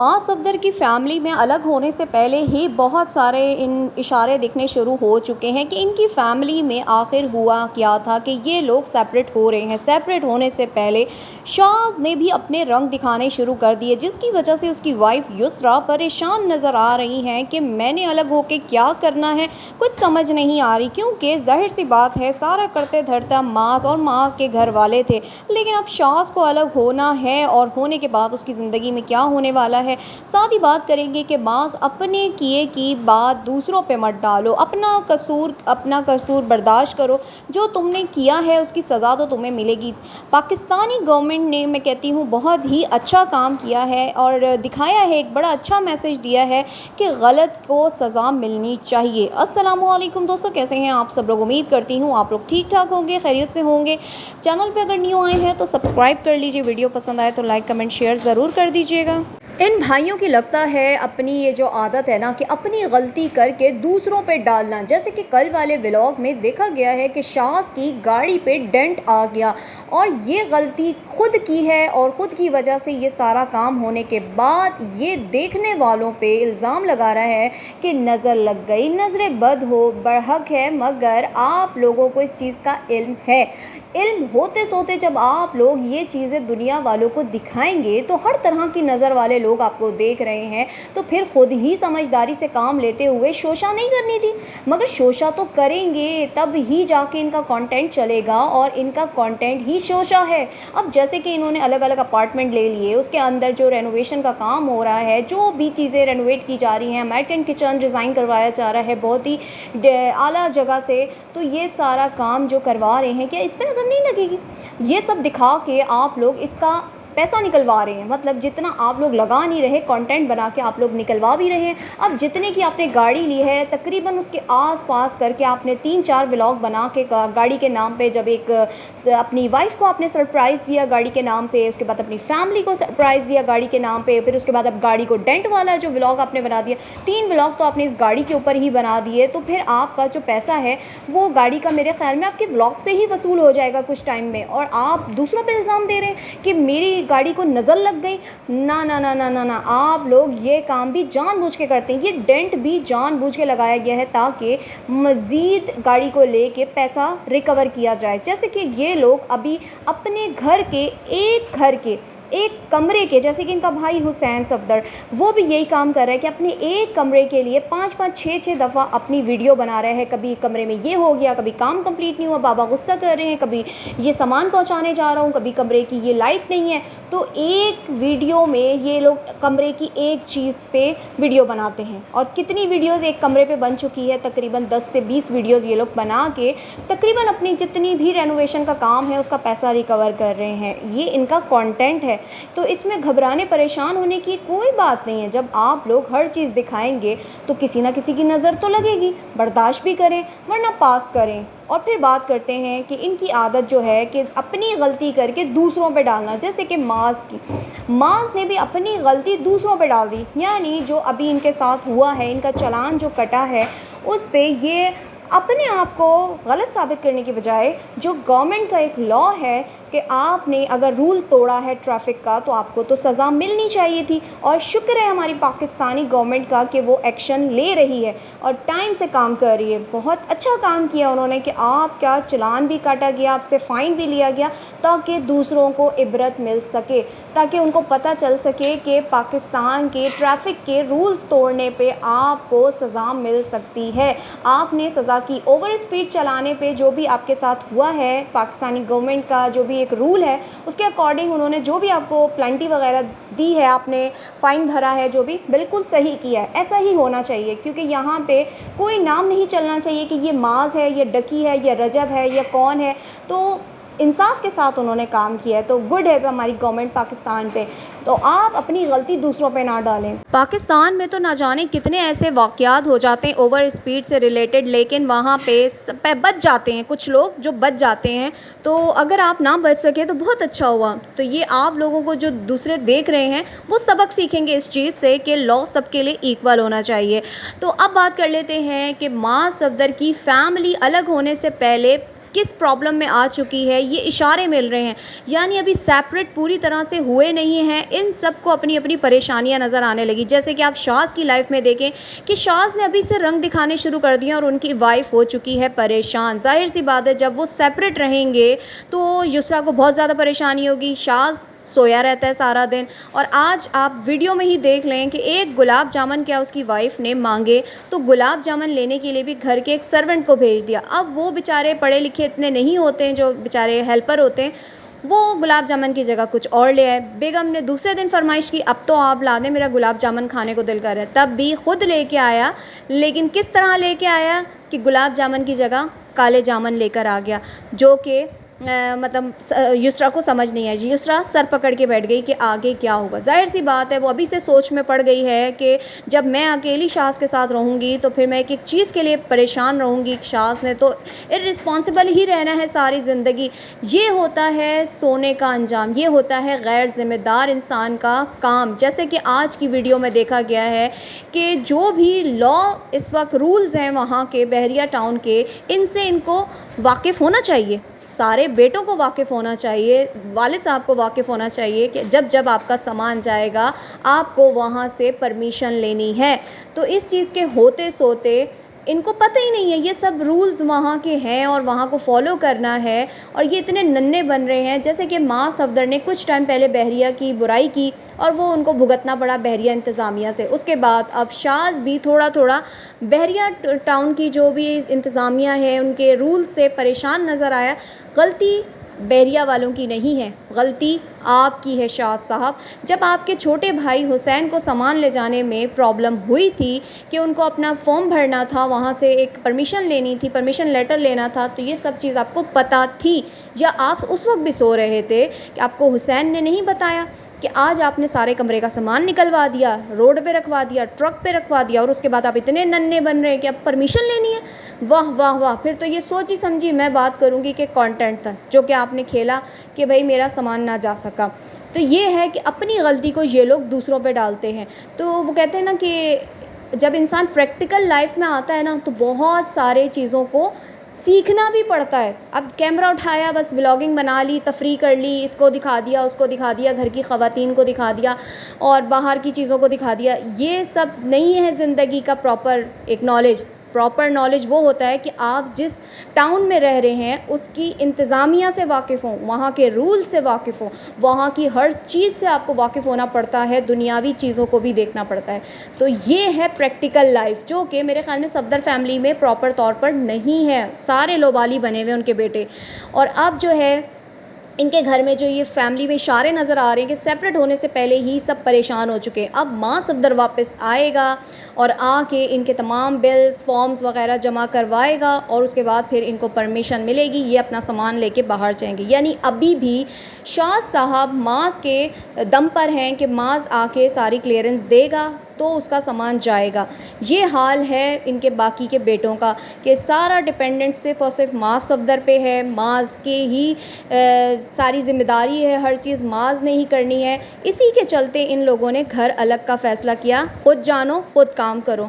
माँ सफदर की फैमिली में अलग होने से पहले ही बहुत सारे इन इशारे दिखने शुरू हो चुके हैं कि इनकी फैमिली में आखिर हुआ क्या था कि ये लोग सेपरेट हो रहे हैं। सेपरेट होने से पहले शाज ने भी अपने रंग दिखाने शुरू कर दिए, जिसकी वजह से उसकी वाइफ युसरा परेशान नज़र आ रही हैं कि मैंने अलग होके क्या करना है, कुछ समझ नहीं आ रही। क्योंकि जाहिर सी बात है, सारा करते धरता माज और माज के घर वाले थे, लेकिन अब शाज को अलग होना है और होने के बाद उसकी ज़िंदगी में क्या होने वाला है। साथ ही बात करेंगे कि माज अपने किए की बात दूसरों पे मत डालो, अपना कसूर बर्दाश्त करो, जो तुमने किया है उसकी सज़ा तो तुम्हें मिलेगी। पाकिस्तानी गवर्नमेंट ने, मैं कहती हूँ, बहुत ही अच्छा काम किया है और दिखाया है, एक बड़ा अच्छा मैसेज दिया है कि गलत को सज़ा मिलनी चाहिए। अस्सलामु अलैकुम दोस्तों, कैसे हैं आप सब लोग? उम्मीद करती हूँ आप लोग ठीक ठाक होंगे, खैरियत से होंगे। चैनल पे अगर न्यू आए हैं तो सब्सक्राइब कर लीजिए, वीडियो पसंद आए तो लाइक कमेंट शेयर ज़रूर कर दीजिएगा। इन भाइयों की लगता है अपनी ये जो आदत है ना कि अपनी गलती करके दूसरों पे डालना, जैसे कि कल वाले व्लॉग में देखा गया है कि शाज की गाड़ी पे डेंट आ गया और ये गलती खुद की है और ख़ुद की वजह से ये सारा काम होने के बाद ये देखने वालों पे इल्ज़ाम लगा रहा है कि नज़र लग गई। नज़रें बद हो बरहक है, मगर आप लोगों को इस चीज़ का इल्म है। इल्म होते सोते जब आप लोग ये चीज़ें दुनिया वालों को दिखाएंगे तो हर तरह की नज़र वाले लोग आपको देख रहे हैं, तो फिर खुद ही समझदारी से काम लेते हुए शोशा नहीं करनी थी। मगर शोशा तो करेंगे तब ही जाके इनका कंटेंट चलेगा और इनका कंटेंट ही शोशा है। अब जैसे कि इन्होंने अलग अलग अपार्टमेंट ले लिए, उसके अंदर जो रेनोवेशन का काम हो रहा है, जो भी चीज़ें रेनोवेट की जा रही हैं, अमेरिकन किचन डिज़ाइन करवाया जा रहा है बहुत ही आला जगह से, तो ये सारा काम जो करवा रहे हैं, क्या इस पर नज़र नहीं लगेगी? ये सब दिखा के आप लोग इसका पैसा निकलवा रहे हैं। मतलब जितना आप लोग लगा नहीं रहे, कंटेंट बना के आप लोग निकलवा भी रहे हैं। अब जितने की आपने गाड़ी ली है, तकरीबन उसके आस-पास करके आपने 3-4 व्लॉग बना के गाड़ी के नाम पे, जब एक अपनी वाइफ को आपने सरप्राइज़ दिया गाड़ी के नाम पे, उसके बाद अपनी फैमिली को सरप्राइज़ दिया गाड़ी के नाम पे, फिर उसके बाद अब गाड़ी को डेंट वाला जो व्लॉग आपने बना दिया, 3 व्लॉग तो आपने इस गाड़ी के ऊपर ही बना दिए। तो फिर आपका जो पैसा है वो गाड़ी का मेरे ख्याल में आपके व्लॉग से ही वसूल हो जाएगा कुछ टाइम में, और आप दूसरों पर इल्ज़ाम दे रहे हैं कि मेरी गाड़ी को नज़र लग गई। ना ना ना ना ना ना, आप लोग ये काम भी जानबूझ के करते हैं। ये डेंट भी जानबूझ के लगाया गया है ताकि मज़ीद गाड़ी को लेके पैसा रिकवर किया जाए। जैसे कि ये लोग अभी अपने घर के एक कमरे के, जैसे कि इनका भाई हुसैन सफदर, वो भी यही काम कर रहा है कि अपने एक कमरे के लिए 5-5 6-6 दफ़ा अपनी वीडियो बना रहे हैं। कभी कमरे में ये हो गया, कभी काम कंप्लीट नहीं हुआ, बाबा गुस्सा कर रहे हैं, कभी ये सामान पहुंचाने जा रहा हूँ, कभी कमरे की ये लाइट नहीं है। तो एक वीडियो में ये लोग कमरे की एक चीज़ पे वीडियो बनाते हैं। और कितनी वीडियोज़ एक कमरे पे बन चुकी है, तकरीबन 10 से 20 वीडियोज़ ये लोग बना के तकरीबन अपनी जितनी भी रेनोवेशन का काम है उसका पैसा रिकवर कर रहे हैं। ये इनका कंटेंट है, तो इसमें घबराने परेशान होने की कोई बात नहीं है। जब आप लोग हर चीज़ दिखाएंगे तो किसी ना किसी की नज़र तो लगेगी, बर्दाश्त भी करें वरना पास करें। और फिर बात करते हैं कि इनकी आदत जो है कि अपनी गलती करके दूसरों पे डालना, जैसे कि माज ने भी अपनी गलती दूसरों पे डाल दी। यानी जो अभी इनके साथ हुआ है, इनका चालान जो कटा है, उस पे ये अपने आप को गलत साबित करने की बजाय, जो गवर्नमेंट का एक लॉ है कि आपने अगर रूल तोड़ा है ट्रैफिक का तो आपको तो सज़ा मिलनी चाहिए थी। और शुक्र है हमारी पाकिस्तानी गवर्नमेंट का कि वो एक्शन ले रही है और टाइम से काम कर रही है। बहुत अच्छा काम किया उन्होंने कि आपका चालान भी काटा गया, आपसे फ़ाइन भी लिया गया, ताकि दूसरों को इबरत मिल सके, ताकि उनको पता चल सके कि पाकिस्तान के ट्रैफिक के रूल्स तोड़ने पे आपको सज़ा मिल सकती है। आपने सज़ा की, ओवर स्पीड चलाने पे जो भी आपके साथ हुआ है, पाकिस्तानी गवर्नमेंट का जो भी एक रूल है उसके अकॉर्डिंग उन्होंने जो भी आपको प्लेंटी वगैरह दी है, आपने फ़ाइन भरा है, जो भी बिल्कुल सही किया है। ऐसा ही होना चाहिए, क्योंकि यहाँ पे कोई नाम नहीं चलना चाहिए कि ये माज है, ये डकी है, ये रजब है, ये कौन है। तो इंसाफ के साथ उन्होंने काम किया है, तो गुड है हमारी गवर्नमेंट पाकिस्तान पे। तो आप अपनी गलती दूसरों पे ना डालें। पाकिस्तान में तो ना जाने कितने ऐसे वाक़यात हो जाते हैं ओवर स्पीड से रिलेटेड, लेकिन वहाँ पे बच जाते हैं कुछ लोग, जो बच जाते हैं। तो अगर आप ना बच सके तो बहुत अच्छा हुआ। तो ये आप लोगों को जो दूसरे देख रहे हैं वो सबक सीखेंगे इस चीज़ से कि लॉ सबके लिए इक्वल होना चाहिए। तो अब बात कर लेते हैं कि माँ सफदर की फैमिली अलग होने से पहले کس پرابلم میں آ چکی ہے، یہ اشارے مل رہے ہیں. یعنی ابھی سیپریٹ پوری طرح سے ہوئے نہیں ہیں، ان سب کو اپنی اپنی پریشانیاں نظر آنے لگی. جیسے کہ آپ شاذ کی لائف میں دیکھیں کہ شاذ نے ابھی سے رنگ دکھانے شروع کر دیے اور ان کی وائف ہو چکی ہے پریشان. ظاہر سی بات ہے جب وہ سیپریٹ رہیں گے تو یسریٰ کو بہت زیادہ پریشانی ہوگی. شاذ سویا رہتا ہے سارا دن، اور آج آپ ویڈیو میں ہی دیکھ لیں کہ ایک گلاب جامن کیا اس کی وائف نے مانگے تو گلاب جامن لینے کے لیے بھی گھر کے ایک سرونٹ کو بھیج دیا. اب وہ بیچارے پڑھے لکھے اتنے نہیں ہوتے ہیں، جو بیچارے ہیلپر ہوتے ہیں، وہ گلاب جامن کی جگہ کچھ اور لے آئے. بیگم نے دوسرے دن فرمائش کی اب تو آپ لا دیں، میرا گلاب جامن کھانے کو دل کر رہا ہے. تب بھی خود لے کے آیا، لیکن کس طرح لے کے آیا کہ گلاب جامن کی جگہ کالے جامن لے کر آ گیا، جو کہ مطلب یسریٰ کو سمجھ نہیں آئی. یسریٰ سر پکڑ کے بیٹھ گئی کہ آگے کیا ہوگا. ظاہر سی بات ہے وہ ابھی سے سوچ میں پڑ گئی ہے کہ جب میں اکیلی شاذ کے ساتھ رہوں گی تو پھر میں ایک ایک چیز کے لیے پریشان رہوں گی. شاذ نے تو ارسپانسبل ہی رہنا ہے ساری زندگی. یہ ہوتا ہے سونے کا انجام، یہ ہوتا ہے غیر ذمہ دار انسان کا کام. جیسے کہ آج کی ویڈیو میں دیکھا گیا ہے کہ جو بھی لا اس وقت رولز ہیں وہاں کے بحریہ ٹاؤن کے، ان سے ان کو واقف ہونا چاہیے. سارے بیٹوں کو واقف ہونا چاہیے، والد صاحب کو واقف ہونا چاہیے کہ جب جب آپ کا سامان جائے گا آپ کو وہاں سے پرمیشن لینی ہے. تو اس چیز کے ہوتے سوتے ان کو پتہ ہی نہیں ہے یہ سب رولز وہاں کے ہیں اور وہاں کو فالو کرنا ہے، اور یہ اتنے ننھے بن رہے ہیں. جیسے کہ ماں صفدر نے کچھ ٹائم پہلے بحریہ کی برائی کی اور وہ ان کو بھگتنا پڑا بحریہ انتظامیہ سے. اس کے بعد اب شاذ بھی تھوڑا تھوڑا بحریہ ٹاؤن کی جو بھی انتظامیہ ہے ان کے رول سے پریشان نظر آیا. غلطی بحریہ والوں کی نہیں ہے، غلطی آپ کی ہے شاذ صاحب. جب آپ کے چھوٹے بھائی حسین کو سامان لے جانے میں پرابلم ہوئی تھی کہ ان کو اپنا فارم بھرنا تھا، وہاں سے ایک پرمیشن لینی تھی، پرمیشن لیٹر لینا تھا، تو یہ سب چیز آپ کو پتہ تھی یا آپ اس وقت بھی سو رہے تھے کہ آپ کو حسین نے نہیں بتایا کہ آج آپ نے سارے کمرے کا سامان نکلوا دیا، روڈ پہ رکھوا دیا، ٹرک پہ رکھوا دیا، اور اس کے بعد آپ اتنے ننھے بن رہے ہیں کہ اب پرمیشن لینی ہے. واہ واہ واہ. پھر تو یہ سوچی سمجھی میں بات کروں گی کہ کانٹینٹ تھا جو کہ آپ نے کھیلا کہ بھائی میرا سامان نہ جا سکا. تو یہ ہے کہ اپنی غلطی کو یہ لوگ دوسروں پہ ڈالتے ہیں. تو وہ کہتے ہیں نا کہ جب انسان پریکٹیکل لائف میں آتا ہے نا تو بہت سارے چیزوں کو سیکھنا بھی پڑتا ہے. اب کیمرہ اٹھایا، بس ولاگنگ بنا لی، تفریح کر لی، اس کو دکھا دیا، اس کو دکھا دیا، گھر کی خواتین کو دکھا دیا اور باہر کی چیزوں کو دکھا دیا. یہ سب نہیں ہے زندگی کا پراپر ایک نالج. پراپر نالج وہ ہوتا ہے کہ آپ جس ٹاؤن میں رہ رہے ہیں اس کی انتظامیہ سے واقف ہوں، وہاں کے رول سے واقف ہوں، وہاں کی ہر چیز سے آپ کو واقف ہونا پڑتا ہے، دنیاوی چیزوں کو بھی دیکھنا پڑتا ہے. تو یہ ہے پریکٹیکل لائف، جو کہ میرے خیال میں صفدر فیملی میں پراپر طور پر نہیں ہے. سارے لوبالی بنے ہوئے ان کے بیٹے. اور اب جو ہے ان کے گھر میں جو یہ فیملی میں اشارے نظر آ رہے ہیں کہ سیپریٹ ہونے سے پہلے ہی سب پریشان ہو چکے ہیں. اب ماں صفدر واپس آئے گا اور آ کے ان کے تمام بلز فارمز وغیرہ جمع کروائے گا اور اس کے بعد پھر ان کو پرمیشن ملے گی، یہ اپنا سامان لے کے باہر جائیں گے. یعنی ابھی بھی شاذ صاحب معاذ کے دم پر ہیں کہ معاذ آ کے ساری کلیئرنس دے گا تو اس کا سامان جائے گا. یہ حال ہے ان کے باقی کے بیٹوں کا کہ سارا ڈپینڈنٹ صرف اور صرف معاذ صفدر پہ ہے. معاذ کے ہی ساری ذمہ داری ہے، ہر چیز معاذ نے ہی کرنی ہے. اسی کے چلتے ان لوگوں نے گھر الگ کا فیصلہ کیا. خود جانو خود کام کرو.